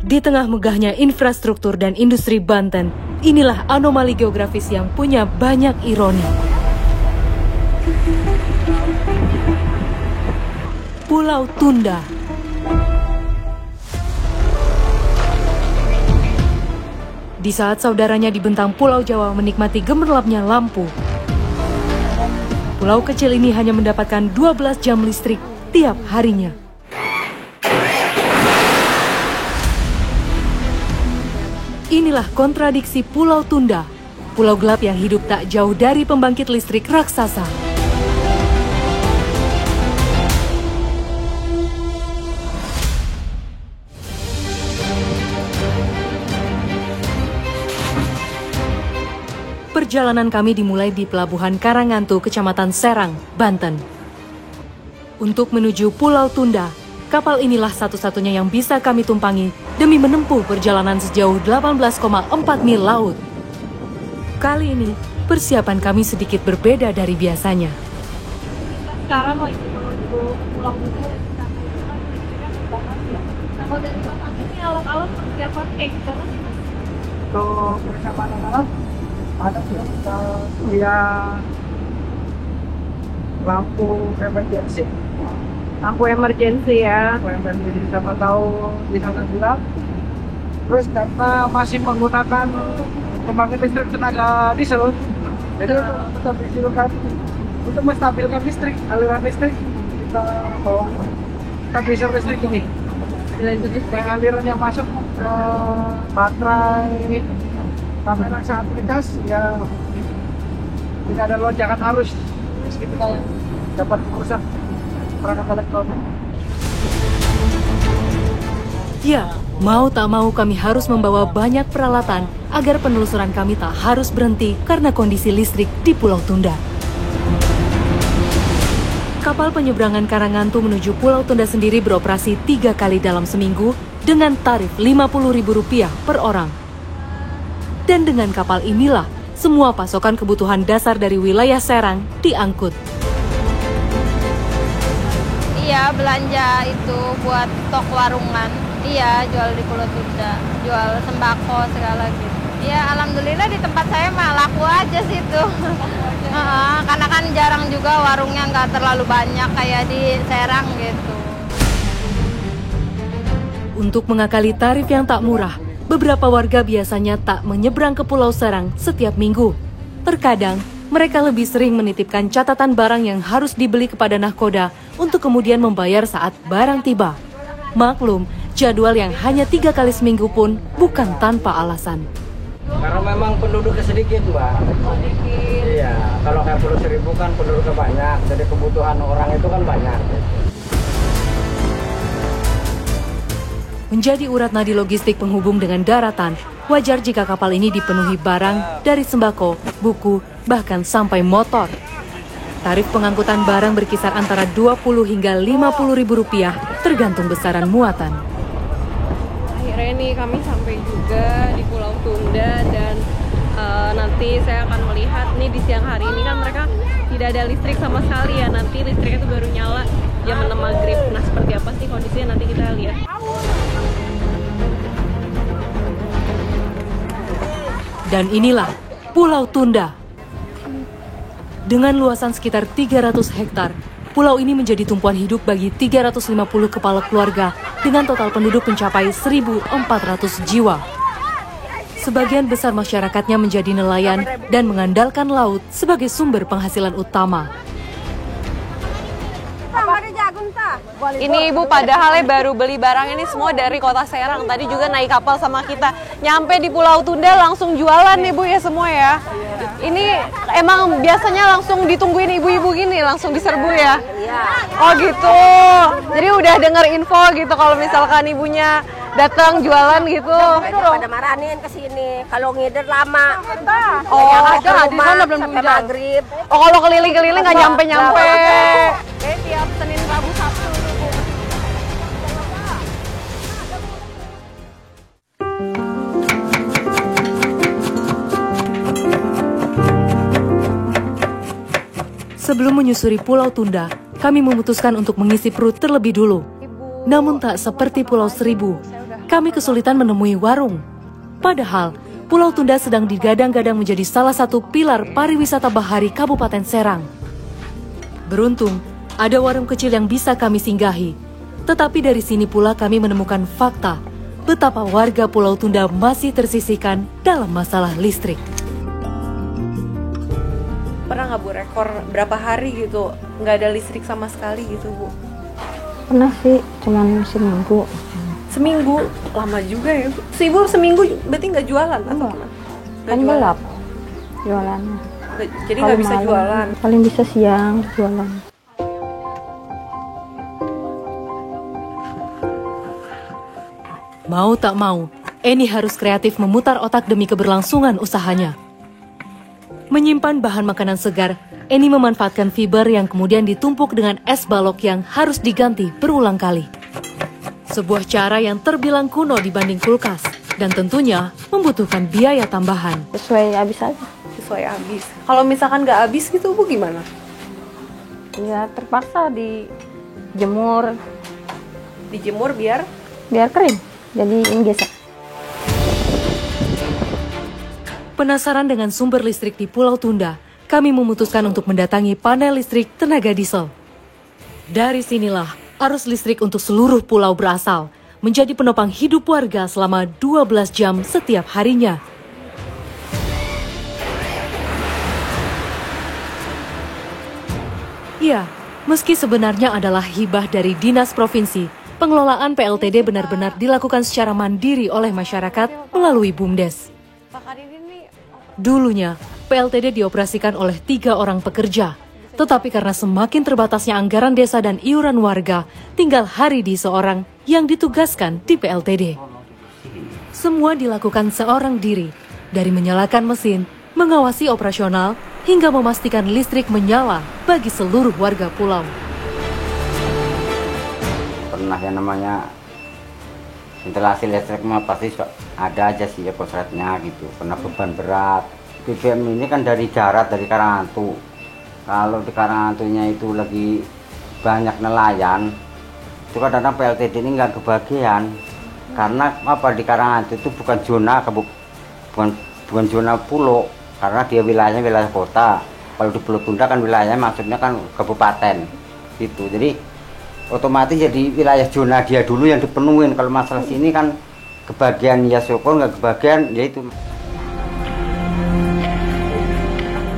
Di tengah megahnya infrastruktur dan industri Banten, inilah anomali geografis yang punya banyak ironi. Pulau Tunda. Di saat saudaranya di bentang Pulau Jawa menikmati gemerlapnya lampu, pulau kecil ini hanya mendapatkan 12 jam listrik tiap harinya. Inilah kontradiksi Pulau Tunda, pulau gelap yang hidup tak jauh dari pembangkit listrik raksasa. Perjalanan kami dimulai di Pelabuhan Karangantu, Kecamatan Serang, Banten. Untuk menuju Pulau Tunda, kapal inilah satu-satunya yang bisa kami tumpangi demi menempuh perjalanan sejauh 18,4 mil laut. Kali ini, persiapan kami sedikit berbeda dari biasanya. Sekarang mau menuju Pulau Tunda, kalau dari Bapak ini alat-alat persiapan terus untuk persiapan alat ada ya lampu emergency ya. Lampu emergency, siapa tahu di sana gelap. Terus karena masih menggunakan pembangkit listrik tenaga diesel, jadi untuk menstabilkan listrik, aliran listrik, kita bawa stabilizer listrik ini. Yang aliran yang masuk ke baterai kamera saat melintas, ya tidak ada lonjakan arus, meski kita dapat merusak perangkat elektronik. Ya, mau tak mau kami harus membawa banyak peralatan agar penelusuran kami tak harus berhenti karena kondisi listrik di Pulau Tunda. Kapal penyeberangan Karangantu menuju Pulau Tunda sendiri beroperasi 3 kali dalam seminggu dengan tarif Rp50.000 per orang. Dan dengan kapal inilah, semua pasokan kebutuhan dasar dari wilayah Serang diangkut. Iya, belanja itu buat stok warungan. Iya, jual di Pulau Tunda, jual sembako segala gitu. Iya, alhamdulillah di tempat saya mah laku aja sih itu. Karena kan jarang juga warungnya nggak terlalu banyak kayak di Serang gitu. Untuk mengakali tarif yang tak murah, beberapa warga biasanya tak menyeberang ke Pulau Serang setiap minggu. Terkadang, mereka lebih sering menitipkan catatan barang yang harus dibeli kepada nahkoda untuk kemudian membayar saat barang tiba. Maklum, jadwal yang hanya 3 kali seminggu pun bukan tanpa alasan. Karena memang penduduknya sedikit, Mbak. Iya, kalau kayak Pulau Seribu kan penduduknya banyak, jadi kebutuhan orang itu kan banyak. Menjadi urat nadi logistik penghubung dengan daratan, wajar jika kapal ini dipenuhi barang dari sembako, buku, bahkan sampai motor. Tarif pengangkutan barang berkisar antara Rp20 hingga Rp50.000 tergantung besaran muatan. Akhirnya nih kami sampai juga di Pulau Tunda dan nanti saya akan melihat nih di siang hari ini kan mereka tidak ada listrik sama sekali ya. Nanti listriknya itu baru nyala jam 6 maghrib. Nah, seperti apa sih kondisinya nanti kita lihat. Dan inilah Pulau Tunda. Dengan luasan sekitar 300 hektar, pulau ini menjadi tumpuan hidup bagi 350 kepala keluarga dengan total penduduk mencapai 1.400 jiwa. Sebagian besar masyarakatnya menjadi nelayan dan mengandalkan laut sebagai sumber penghasilan utama. Ini Ibu padahalnya baru beli barang ini semua dari kota Serang. Tadi juga naik kapal sama kita. Nyampe di Pulau Tunda langsung jualan nih Bu ya semua ya. Ini emang biasanya langsung ditungguin ibu-ibu gini, langsung diserbu ya? Oh gitu. Jadi udah denger info gitu kalau misalkan ibunya datang jualan gitu. Pada marahin ke sini. Kalau ngider lama. Oh, ada di sana belum sampai maghrib. Oh, kalau keliling-keliling nggak nyampe-nyampe. Oke, tiap Senin, Rabu, Sabtu. Sebelum menyusuri Pulau Tunda, kami memutuskan untuk mengisi perut terlebih dulu. Namun tak seperti Pulau Seribu, kami kesulitan menemui warung. Padahal, Pulau Tunda sedang digadang-gadang menjadi salah satu pilar pariwisata bahari Kabupaten Serang. Beruntung, ada warung kecil yang bisa kami singgahi. Tetapi dari sini pula kami menemukan fakta betapa warga Pulau Tunda masih tersisihkan dalam masalah listrik. Pernah nggak Bu rekor berapa hari gitu nggak ada listrik sama sekali gitu Bu? Pernah sih, cuman seminggu. Seminggu? Lama juga ya Bu. Ibu seminggu berarti nggak jualan atau Enggak. gimana? Kan gelap jualannya. Jadi nggak bisa malam, jualan? Paling bisa siang jualan. Mau tak mau, Eni harus kreatif memutar otak demi keberlangsungan usahanya. Menyimpan bahan makanan segar, Eni memanfaatkan fiber yang kemudian ditumpuk dengan es balok yang harus diganti berulang kali. Sebuah cara yang terbilang kuno dibanding kulkas, dan tentunya membutuhkan biaya tambahan. Sesuai habis aja. Sesuai habis. Kalau misalkan nggak habis gitu Bu gimana? Ya terpaksa dijemur Dijemur biar kering. Jadi ini gesek. Penasaran dengan sumber listrik di Pulau Tunda, kami memutuskan untuk mendatangi panel listrik tenaga diesel. Dari sinilah arus listrik untuk seluruh pulau berasal, menjadi penopang hidup warga selama 12 jam setiap harinya. Ya, meski sebenarnya adalah hibah dari Dinas Provinsi, pengelolaan PLTD benar-benar dilakukan secara mandiri oleh masyarakat melalui BUMDes. Dulunya, PLTD dioperasikan oleh 3 orang pekerja. Tetapi karena semakin terbatasnya anggaran desa dan iuran warga, tinggal Haridi seorang yang ditugaskan di PLTD. Semua dilakukan seorang diri, dari menyalakan mesin, mengawasi operasional, hingga memastikan listrik menyala bagi seluruh warga pulau. Pernah yang namanya instalasi listrik mah pasti ada aja sih ya konsletnya gitu, karena beban berat. BBM ini kan dari darat, dari Karanghantu. Kalau di Karanghantunya itu lagi banyak nelayan, itu kadang-kadang PLTD ini nggak kebagian. Karena apa, di Karanghantu itu bukan zona, bukan zona pulau, karena dia wilayahnya wilayah kota. Kalau di Pulau Tunda kan wilayahnya maksudnya kan kabupaten gitu. Jadi otomatis jadi wilayah zona dia dulu yang dipenuhin. Kalau masalah sini kan kebagian ya syukur, nggak kebagian ya itu.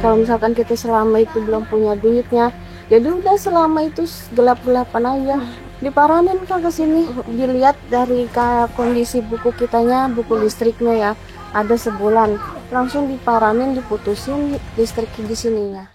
Kalau misalkan kita selama itu belum punya duitnya, jadi udah selama itu gelap-gelapan aja. Diparanin kan ke sini, dilihat dari kondisi buku kitanya, buku listriknya ya, ada sebulan langsung diparanin, diputusin listrik di sini ya.